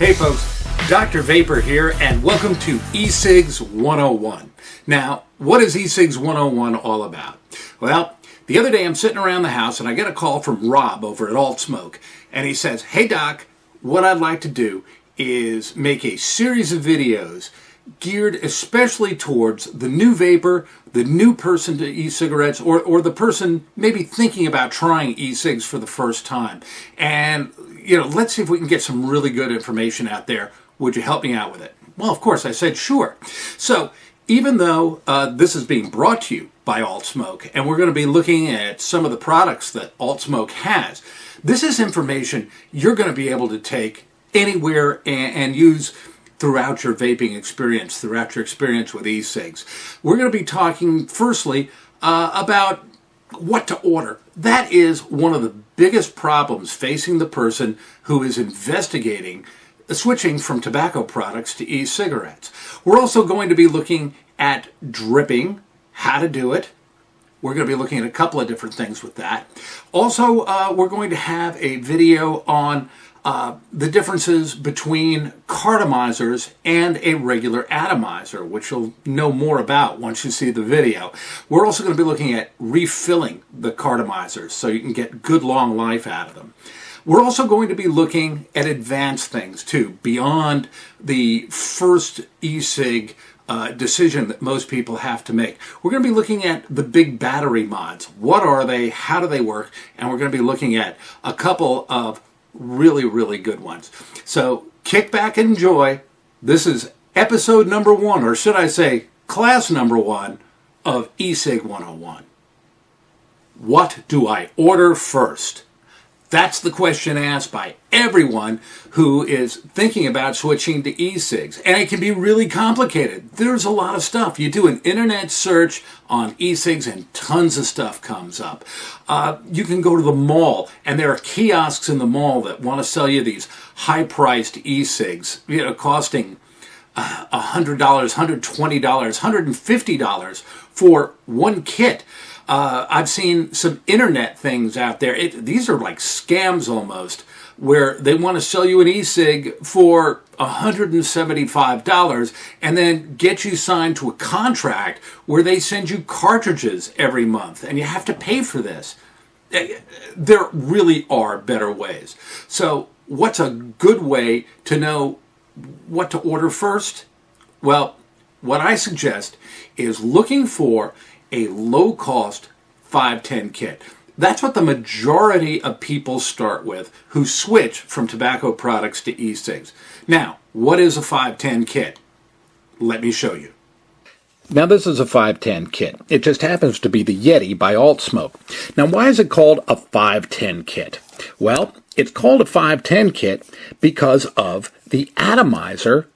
Hey folks, Dr. Vapor here, and welcome to E-Cig's 101. Now, what is E-Cig's 101 all about? Well, the other day I'm sitting around the house and I get a call from Rob over at Alt Smoke, and he says, "Hey Doc, what I'd like to do is make a series of videos geared especially towards the new vapor, the new person to e-cigarettes, or the person maybe thinking about trying e-cigs for the first time. And, let's see if we can get some really good information out there. Would you help me out with it?" Well, of course, I said sure. So, even though this is being brought to you by Alt Smoke, and we're going to be looking at some of the products that Alt Smoke has, this is information you're going to be able to take anywhere and use throughout your vaping experience, throughout your experience with e-cigs. We're going to be talking firstly about what to order. That is one of the biggest problems facing the person who is investigating switching from tobacco products to e-cigarettes. We're also going to be looking at dripping, how to do it. We're going to be looking at a couple of different things with that. Also, we're going to have a video on the differences between cartomizers and a regular atomizer, which you'll know more about once you see the video. We're also going to be looking at refilling the cartomizers so you can get good long life out of them. We're also going to be looking at advanced things too, beyond the first e-cig decision that most people have to make. We're going to be looking at the big battery mods. What are they? How do they work? And we're going to be looking at a couple of really, really good ones. So kick back and enjoy. This is episode number 1, or should I say class number 1 of E-Cig 101. What do I order first? That's the question asked by everyone who is thinking about switching to e-cigs. And it can be really complicated. There's a lot of stuff. You do an internet search on e-cigs and tons of stuff comes up. You can go to the mall and there are kiosks in the mall that want to sell you these high-priced e-cigs, costing $100, $120, $150 for one kit. I've seen some internet things out there. These are like scams almost, where they want to sell you an e-cig for $175 and then get you signed to a contract where they send you cartridges every month and you have to pay for this. There really are better ways. So what's a good way to know what to order first? Well, what I suggest is looking for a low-cost 510 kit. That's what the majority of people start with who switch from tobacco products to e-cigs. Now, what is a 510 kit? Let me show you. Now, this is a 510 kit. It just happens to be the Yeti by Alt Smoke. Now, why is it called a 510 kit? Well, it's called a 510 kit because of the atomizer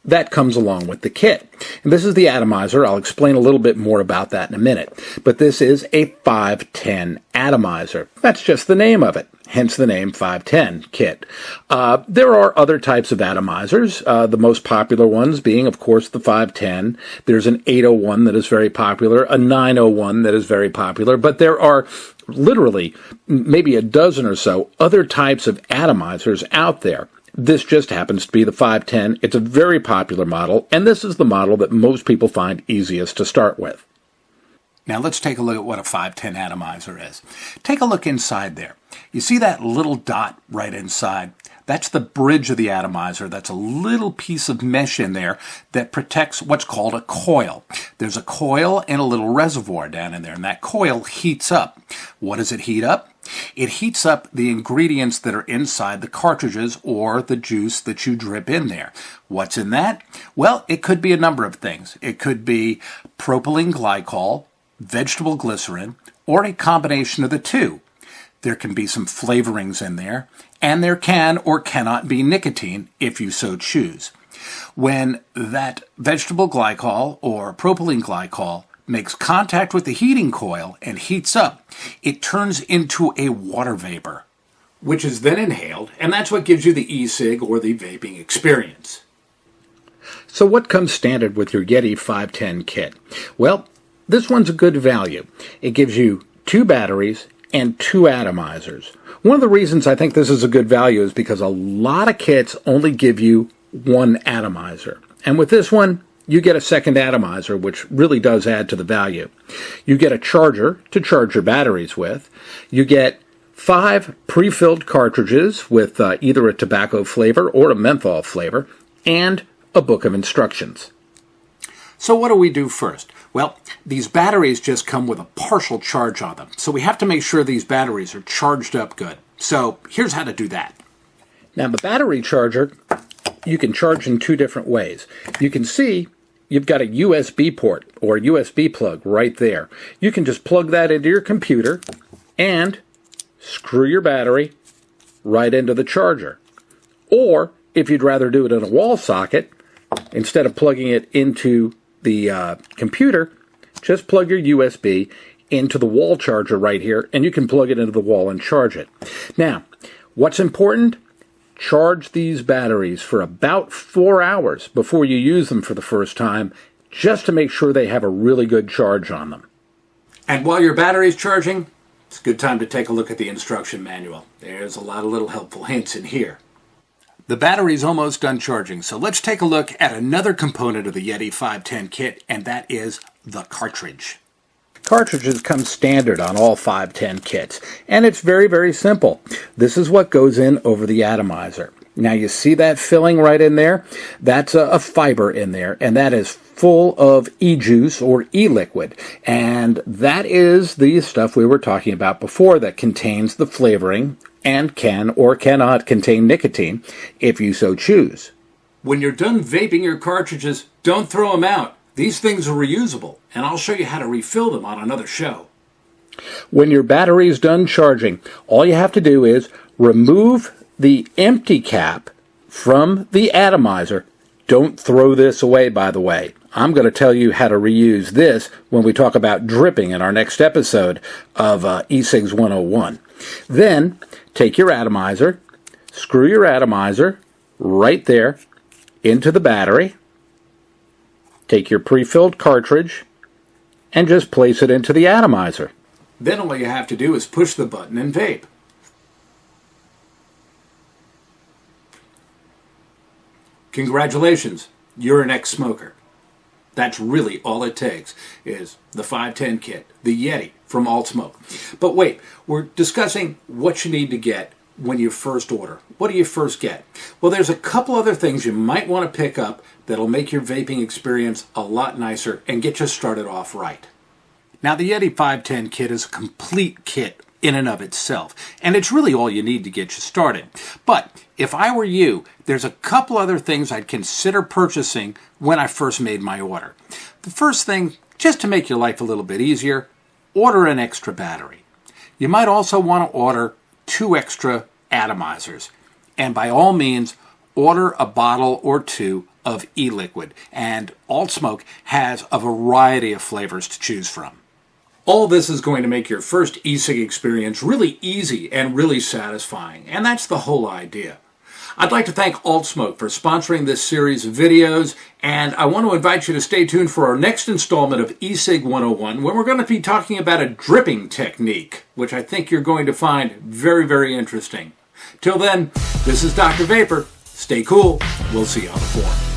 that comes along with the kit. And this is the atomizer. I'll explain a little bit more about that in a minute. But this is a 510 atomizer. That's just the name of it, hence the name 510 kit. There are other types of atomizers, the most popular ones being, of course, the 510. There's an 801 that is very popular, a 901 that is very popular, but there are literally maybe a dozen or so other types of atomizers out there. This just happens to be the 510. It's a very popular model, and this is the model that most people find easiest to start with. Now let's take a look at what a 510 atomizer is. Take a look inside there. You see that little dot right inside? That's the bridge of the atomizer. That's a little piece of mesh in there that protects what's called a coil. There's a coil and a little reservoir down in there, and that coil heats up. What does it heat up? It heats up the ingredients that are inside the cartridges or the juice that you drip in there. What's in that? Well, it could be a number of things. It could be propylene glycol, vegetable glycerin, or a combination of the two. There can be some flavorings in there, and there can or cannot be nicotine if you so choose. When that vegetable glycol or propylene glycol makes contact with the heating coil and heats up, it turns into a water vapor, which is then inhaled, and that's what gives you the e-cig or the vaping experience. So what comes standard with your Yeti 510 kit? Well, this one's a good value. It gives you 2 batteries and 2 atomizers. One of the reasons I think this is a good value is because a lot of kits only give you one atomizer. And with this one, you get a second atomizer, which really does add to the value. You get a charger to charge your batteries with. You get 5 pre-filled cartridges with either a tobacco flavor or a menthol flavor, and a book of instructions. So what do we do first? Well, these batteries just come with a partial charge on them, so we have to make sure these batteries are charged up good. So here's how to do that. Now the battery charger, you can charge in 2 different ways. You can see you've got a USB port or USB plug right there. You can just plug that into your computer and screw your battery right into the charger. Or if you'd rather do it in a wall socket, instead of plugging it into the computer, just plug your USB into the wall charger right here, and you can plug it into the wall and charge it. Now, what's important? Charge these batteries for about 4 hours before you use them for the first time, just to make sure they have a really good charge on them. And while your battery's charging, it's a good time to take a look at the instruction manual. There's a lot of little helpful hints in here. The battery's almost done charging, so let's take a look at another component of the Yeti 510 kit, and that is the cartridge. Cartridges come standard on all 510 kits, and it's very, very simple. This is what goes in over the atomizer. Now you see that filling right in there? That's a fiber in there, and that is full of E-juice or E-liquid, and that is the stuff we were talking about before that contains the flavoring and can or cannot contain nicotine if you so choose. When you're done vaping your cartridges, don't throw them out. These things are reusable, and I'll show you how to refill them on another show. When your battery's done charging, all you have to do is remove the empty cap from the atomizer. Don't throw this away, by the way. I'm going to tell you how to reuse this when we talk about dripping in our next episode of E-Cigs 101. Then, take your atomizer, screw your atomizer right there into the battery, take your pre-filled cartridge, and just place it into the atomizer. Then all you have to do is push the button and vape. Congratulations, you're an ex-smoker. That's really all it takes is the 510 kit, the Yeti from Alt Smoke. But wait, we're discussing what you need to get when you first order. What do you first get? Well, there's a couple other things you might want to pick up that'll make your vaping experience a lot nicer and get you started off right. Now, the Yeti 510 kit is a complete kit in and of itself, and it's really all you need to get you started. But if I were you, there's a couple other things I'd consider purchasing when I first made my order. The first thing, just to make your life a little bit easier, order an extra battery. You might also want to order 2 extra atomizers, and by all means, order a bottle or 2 of e-liquid, and Alt Smoke has a variety of flavors to choose from. All this is going to make your first e-cig experience really easy and really satisfying, and that's the whole idea. I'd like to thank Alt Smoke for sponsoring this series of videos, and I want to invite you to stay tuned for our next installment of E-Cig 101, when we're going to be talking about a dripping technique, which I think you're going to find very, very interesting. Till then, this is Dr. Vapor. Stay cool. We'll see you on the floor.